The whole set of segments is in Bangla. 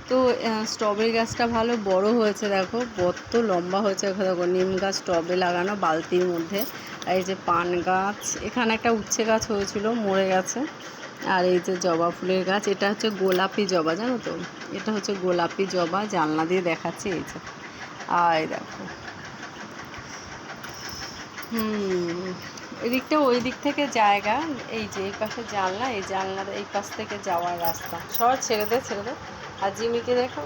তো স্ট্রবেরি গাছটা ভালো বড় হয়েছে, দেখো কত লম্বা হয়েছে। এখানে দেখো নিম গাছ টবে লাগানো বালতির মধ্যে। আর এই যে পান গাছ, এখানে একটা উচ্ছে গাছ হয়েছিল মরে গেছে। আর এই যে জবা ফুলের গাছ, এটা হচ্ছে গোলাপি জবা, জানো তো, এটা হচ্ছে গোলাপি জবা। জানলা দিয়ে দেখাচ্ছি, এই যে আর দেখো এদিকটা ওই দিক থেকে জায়গা, এই যে এই পাশে জানলা, এই জানলার এই পাশ থেকে যাওয়ার রাস্তা। সর ছেড়ে দে ছেড়ে দে। আর জিমিকে দেখো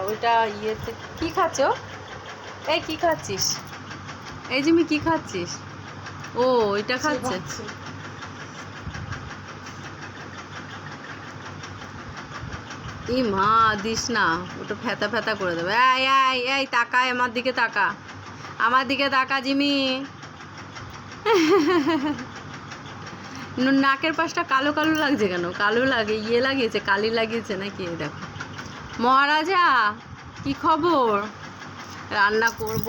ওইটা ইয়েতে কী খাচ্ছ? এই কী খাচ্ছিস? এই জিমি কী খাচ্ছিস? ও ওইটা খাচ্ছে। ই মা, দিস না, ওটা ফ্যাতা ফ্যাতা করে দেবে। এই এই এই তাকায় আমার দিকে, তাকা আমার দিকে, তাকা জিমি। নাকের পাশটা কালো কালো লাগছে কেন? কালো লাগে, ইয়ে লাগিয়েছে, কালি লাগিয়েছে নাকি? দেখো মহারাজা, কি খবর? রান্না করব,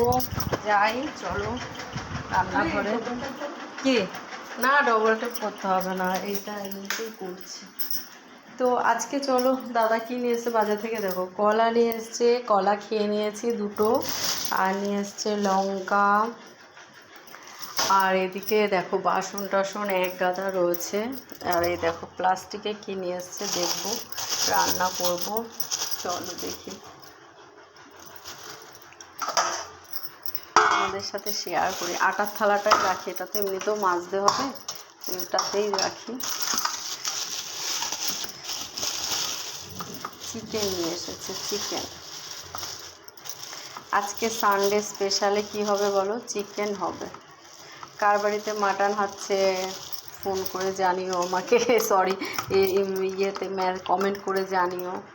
যাই চলো রান্নাঘরে। কি না, ডবল টেপ করতে হবে না, এইটা এমনিতেই করছি। তো আজকে চলো, দাদা কি নিয়ে এসছে বাজার থেকে, দেখো কলা নিয়ে এসছে, কলা খেয়ে নিয়েছি দুটো। আর নিয়ে এসছে লঙ্কা। আর এদিকে দেখো বাসন টাসন এক গাদা রয়েছে। আর এই দেখো প্লাস্টিকে কী নিয়ে এসছে, দেখবো রান্না করব। চলো দেখি, আমাদের সাথে শেয়ার করি। আটার থালাটাই রাখি, এটা তো এমনিতেও মাজতে হবে, এটাতেই রাখি। চিকেন নিয়ে এসেছে, চিকেন। আজকে সানডে স্পেশালে কি হবে বলো? চিকেন হবে। কার বাড়িতে মাটন হচ্ছে ফোন করে জানিও আমাকে, সরি ইয়েতে কমেন্ট করে জানিও।